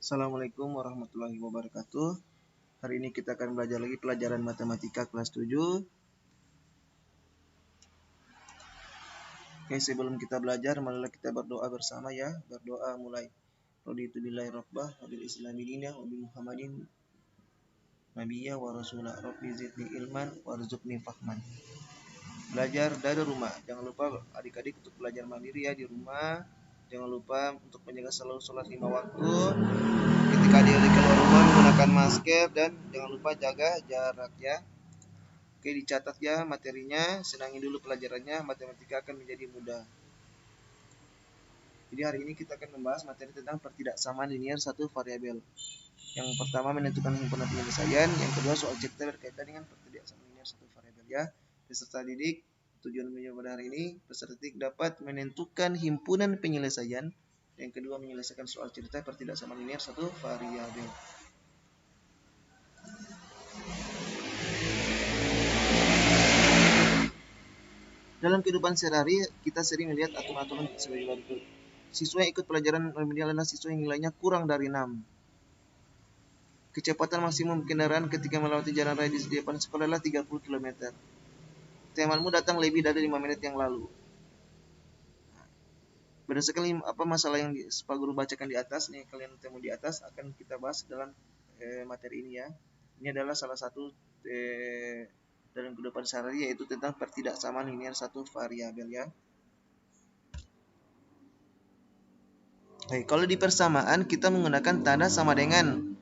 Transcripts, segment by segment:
Assalamualaikum warahmatullahi wabarakatuh. Hari ini kita akan belajar lagi pelajaran matematika kelas 7. Oke, sebelum kita belajar, marilah kita berdoa bersama ya. Berdoa mulai. Raditu billahi rabbah wa bil islami dinah wa bi Muhammadin nabiyya wa rasulah. Rabbi zidni ilman warzuqni fahman. Belajar dari rumah. Jangan lupa adik-adik untuk belajar mandiri ya di rumah. Jangan lupa untuk menjaga selalu sholat 5 waktu. Ketika dia keluar rumah menggunakan masker dan jangan lupa jaga jarak ya. Oke, dicatat ya materinya, senangi dulu pelajarannya, matematika akan menjadi mudah. Jadi hari ini kita akan membahas materi tentang pertidaksamaan linier satu variabel. Yang pertama menentukan himpunan penyelesaian, yang kedua soal cerita berkaitan dengan pertidaksamaan linier satu variabel ya. Peserta didik, tujuan belajar pada hari ini, peserta didik dapat menentukan himpunan penyelesaian, yang kedua menyelesaikan soal cerita pertidaksamaan linier satu variabel. Dalam kehidupan sehari-hari, kita sering melihat aturan-aturan sebagai berikut. Siswa yang ikut pelajaran remedial adalah siswa yang nilainya kurang dari 6. Kecepatan maksimum kendaraan ketika melewati jalan raya di depan sekolah adalah 30 km. Temanmu datang lebih dari 5 menit yang lalu. Berdasarkan apa masalah yang Pak Guru bacakan di atas, nih kalian temu di atas akan kita bahas dalam materi ini ya. Ini adalah salah satu dalam kehidupan sehari-hari, yaitu tentang pertidaksamaan linier satu variabel ya. Baik, kalau di persamaan kita menggunakan tanda sama dengan.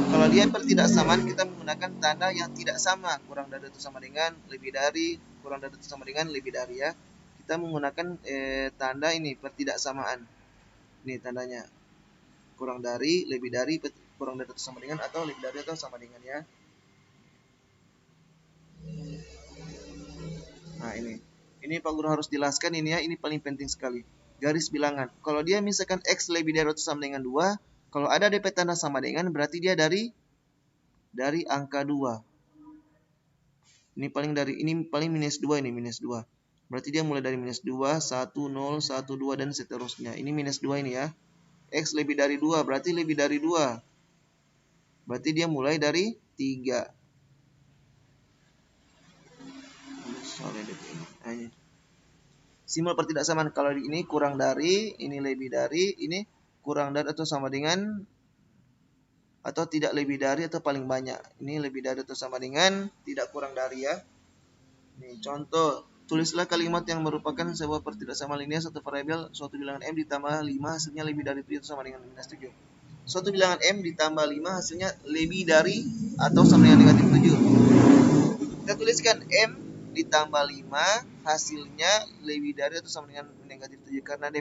Kalau dia pertidaksamaan kita menggunakan tanda yang tidak sama, kurang dari atau sama dengan, lebih dari, kurang dari atau sama dengan, lebih dari ya. Kita menggunakan tanda ini pertidaksamaan. Ini tandanya. Kurang dari, lebih dari, kurang dari atau sama dengan, atau lebih dari atau sama dengan ya. Nah, ini Pak Guru harus jelaskan ini ya, ini paling penting sekali. Garis bilangan. Kalau dia misalkan X lebih dari atau sama dengan 2, kalau ada DP tanda sama dengan berarti dia dari angka 2. Ini paling minus 2 ini minus 2. Berarti dia mulai dari minus 2, 1, 0, 1, 2 dan seterusnya. Ini minus 2 ini ya. X lebih dari 2 berarti lebih dari 2. Berarti dia mulai dari 3. Simbol pertidaksamaan kalau ini kurang dari, ini lebih dari, ini kurang dari atau sama dengan, atau tidak lebih dari atau paling banyak. Ini lebih dari atau sama dengan, tidak kurang dari ya. Ini contoh, tulislah kalimat yang merupakan sebuah pertidaksamaan linier satu variabel suatu bilangan M ditambah 5 hasilnya lebih dari 7 atau sama dengan minus 7. Suatu bilangan M ditambah 5 hasilnya lebih dari atau sama dengan negatif 7. Kita tuliskan M ditambah 5 hasilnya lebih dari atau sama dengan negatif 7. Karena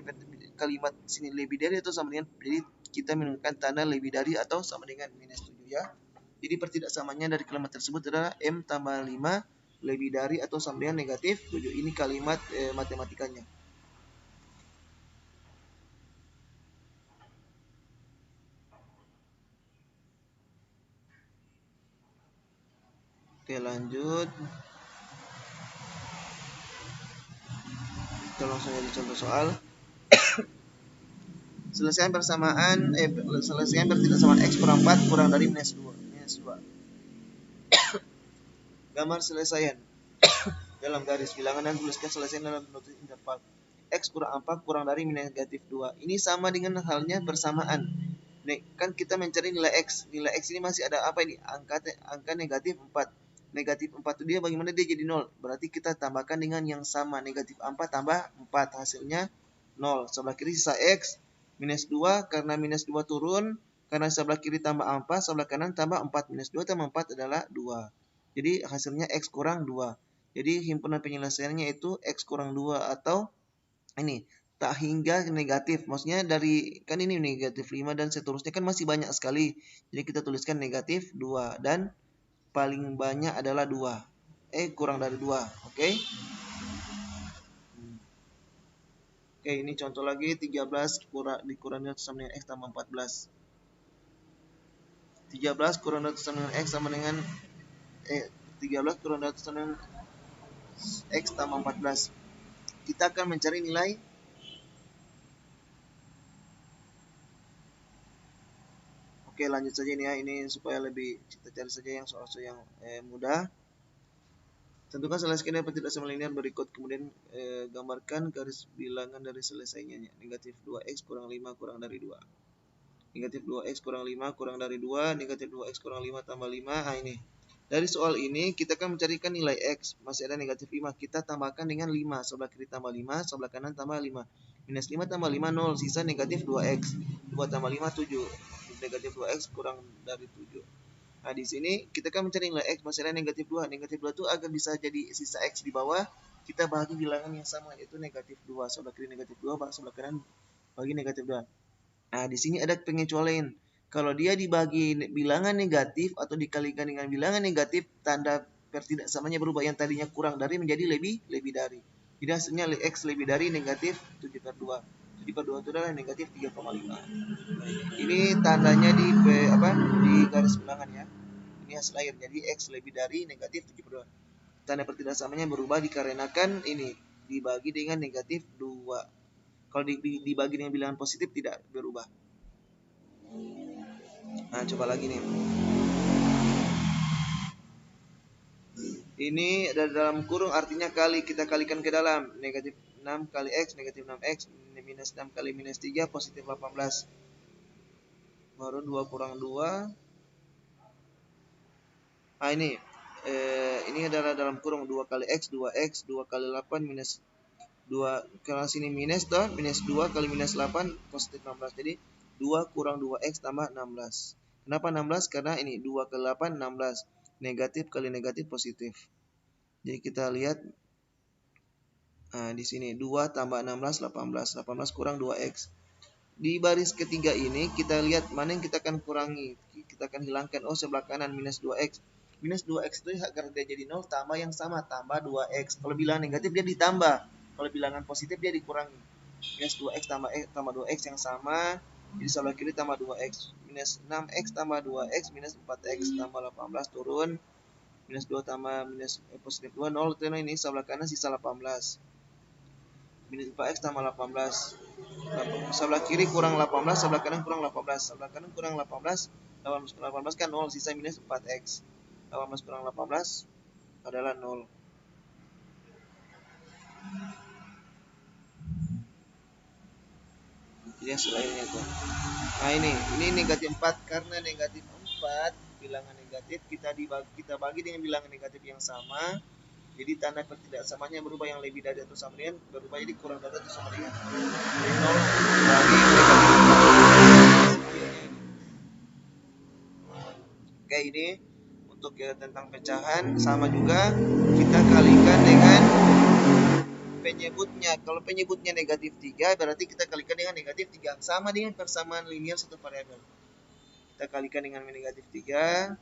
kalimat sini lebih dari atau sama dengan, jadi kita menggunakan tanda lebih dari atau sama dengan minus 7 ya. Jadi pertidaksamaannya dari kalimat tersebut adalah M tambah 5 lebih dari atau sama dengan negatif 7. Ini kalimat matematikanya. Oke, lanjut. Kita langsung lihat contoh soal. Selesaikan pertidaksamaan X kurang 4 kurang dari minus 2. Gambar selesaian dalam garis bilangan dan tuliskan selesaian dalam notus interval. X kurang 4 kurang dari negatif 2. Ini sama dengan halnya persamaan. Nih, kan kita mencari nilai X. Nilai X ini masih ada apa ini? Angka negatif 4. Negatif 4 itu dia bagaimana dia jadi 0? Berarti kita tambahkan dengan yang sama. Negatif 4 tambah 4 hasilnya 0. Sebelah kiri sisa X minus 2 karena minus 2 turun. Karena sebelah kiri tambah 4, sebelah kanan tambah 4. Minus 2 tambah 4 adalah 2. Jadi hasilnya X kurang 2. Jadi himpunan penyelesaiannya itu X kurang 2 atau ini tak hingga negatif. Maksudnya dari, kan ini negatif 5 dan seterusnya kan masih banyak sekali. Jadi kita tuliskan negatif 2 dan paling banyak adalah 2. Kurang dari 2. Oke. Oke, ini contoh lagi 13 dikurangi sama dengan X tambah 14. 13 kurang dari sama dengan X sama dengan 13 kurang dari sama dengan X tambah 14. Kita akan mencari nilai Oke, lanjut saja ini ya. Ini supaya lebih kita cari saja yang soal-soal yang mudah. Tentukan selesai skenario pertidaksamaan linear berikut. Kemudian gambarkan garis bilangan dari selesainya. Negatif 2x kurang 5 kurang dari 2. Negatif 2x kurang 5 kurang dari 2. Negatif 2x kurang 5 tambah 5. Nah ini. Dari soal ini kita akan mencarikan nilai x. Masih ada negatif 5. Kita tambahkan dengan 5. Sebelah kiri tambah 5. Sebelah kanan tambah 5. Minus 5 tambah 5 0. Sisa negatif 2x. 2 tambah 5 7. Negatif 2x kurang dari 7. Nah, di sini kita kan mencari nilai x, masih ada negatif 2. Negatif 2 itu agar bisa jadi sisa x di bawah, kita bagi bilangan yang sama, yaitu negatif 2. Sebelah kiri negatif 2, sebelah kanan bagi negatif 2. Nah, di sini ada pengecualian. Kalau dia dibagi bilangan negatif atau dikalikan dengan bilangan negatif, tanda pertidaksamanya berubah. Yang tadinya kurang dari menjadi lebih dari. Jadi hasilnya x lebih dari negatif 7 per 2. 7 per 2 itu adalah negatif 3,5. Ini tandanya di garis bilangan ya. Ini hasil akhir. Jadi x lebih dari negatif 7 per 2. Tanda pertidaksamanya berubah dikarenakan ini dibagi dengan negatif 2. Kalau dibagi dengan bilangan positif tidak berubah. Nah, coba lagi nih. Ini ada dalam kurung, artinya kali, kita kalikan ke dalam. Negatif 6 kali x, negatif 6x, minus 6 kali minus 3, positif 18. Baru 2 kurang 2. Nah, ini adalah dalam kurung 2 kali x, 2x, 2 kali 8, minus 2. Karena sini minus, minus 2 kali minus 8, positif 16. Jadi 2 kurang 2x tambah 16. Kenapa 16? Karena ini 2 kali 8, 16. Negatif kali negatif positif. Jadi kita lihat, nah di sini 2 tambah 16, 18. 18 kurang 2x. Di baris ketiga ini kita lihat mana yang kita akan kurangi. Kita akan hilangkan. Oh, sebelah kanan minus 2x. Minus 2x itu agar dia jadi 0, tambah yang sama, tambah 2x. Kalau bilangan negatif dia ditambah. Kalau bilangan positif dia dikurangi. Minus 2x tambah 2x yang sama. Jadi sebelah kiri tambah 2x. Minus 6x tambah 2x. Minus 4x tambah 18 turun. Minus 2 tambah minus positif 2, 0. Ini sebelah kanan sisa 18. Minus 4x tambah 18. Sebelah kiri kurang 18, sebelah kanan kurang 18. Sebelah kanan kurang 18, 18 kan 0, sisa minus 4x. 18 kurang 18 adalah 0. Jadi hasil lainnya itu. Nah, ini negatif 4. Karena negatif 4 bilangan negatif, kita bagi dengan bilangan negatif yang sama. Jadi tanda pertidaksamanya berubah, yang lebih dari atau sama dengan berubah jadi kurang dari atau sama dengan. Jadi 0 bagi negatif 4. Oke, ini untuk tentang pecahan sama juga kita kalikan dengan penyebutnya. Kalau penyebutnya negatif 3, berarti kita kalikan dengan negatif 3. Sama dengan persamaan linear satu variabel. Kita kalikan dengan negatif 3.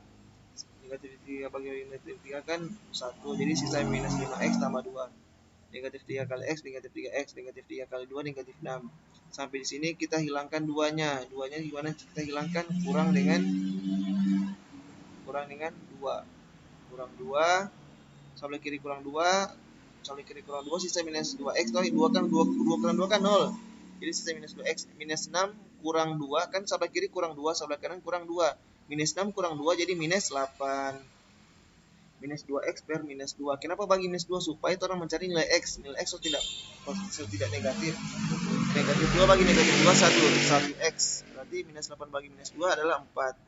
Negatif 3 bagi negatif 3 kan 1. Jadi sisa minus 5x tambah 2. Negatif 3 kali x, negatif 3x, negatif 3 kali 2, negatif 6. Sampai di sini kita hilangkan duanya. Duanya gimana kita hilangkan? Kurang dengan 2. Kurang 2. Sebelah kiri kurang 2. Sebelah kiri kurang 2, sisa minus 2x. 2 kan 2 kurang 2 kan 0. Jadi sisa minus 2x. Minus 6 kurang 2 kan sebelah kiri kurang 2, sebelah kanan kurang 2. Minus 6 kurang 2 jadi minus 8. Minus 2x per minus 2. Kenapa bagi minus 2? Supaya orang mencari nilai x. Nilai x tidak negatif. Negatif 2 bagi negatif 2 1x. Berarti minus 8 bagi minus 2 adalah 4.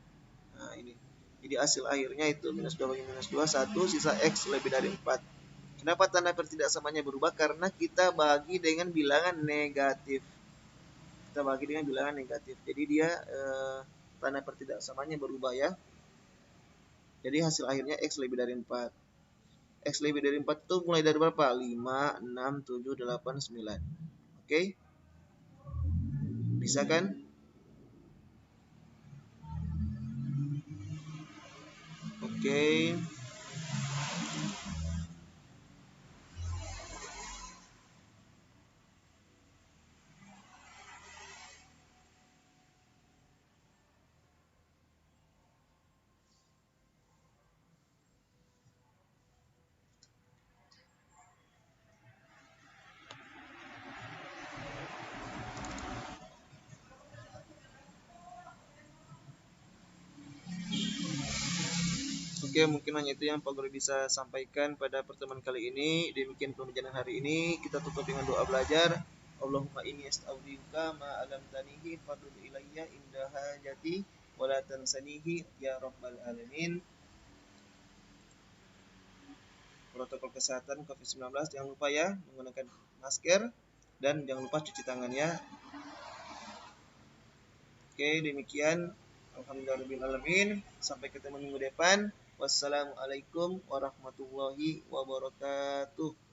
Nah, ini. Jadi hasil akhirnya itu minus 2 bagi minus 2 1, sisa x lebih dari 4. Kenapa tanda pertidaksamanya berubah? Karena kita bagi dengan bilangan negatif. Kita bagi dengan bilangan negatif. Jadi dia tanda pertidaksamanya berubah ya. Jadi hasil akhirnya x lebih dari 4. X lebih dari 4 itu mulai dari berapa? 5, 6, 7, 8, 9. Oke? Bisa kan? Oke. Oke, mungkin hanya itu yang Pak Guru bisa sampaikan pada pertemuan kali ini. Demikian pembelajaran hari ini. Kita tutup dengan doa belajar. Allahumma inni astaudiuka ma alam tanihi fadul ilayya indah hajati wala tansanihi ya rabbal alamin. Protokol kesehatan COVID-19 jangan lupa ya menggunakan masker dan jangan lupa cuci tangan ya. Oke, demikian. Alhamdulillahirrahmanirrahim. Sampai ketemu minggu depan. Wassalamualaikum warahmatullahi wabarakatuh.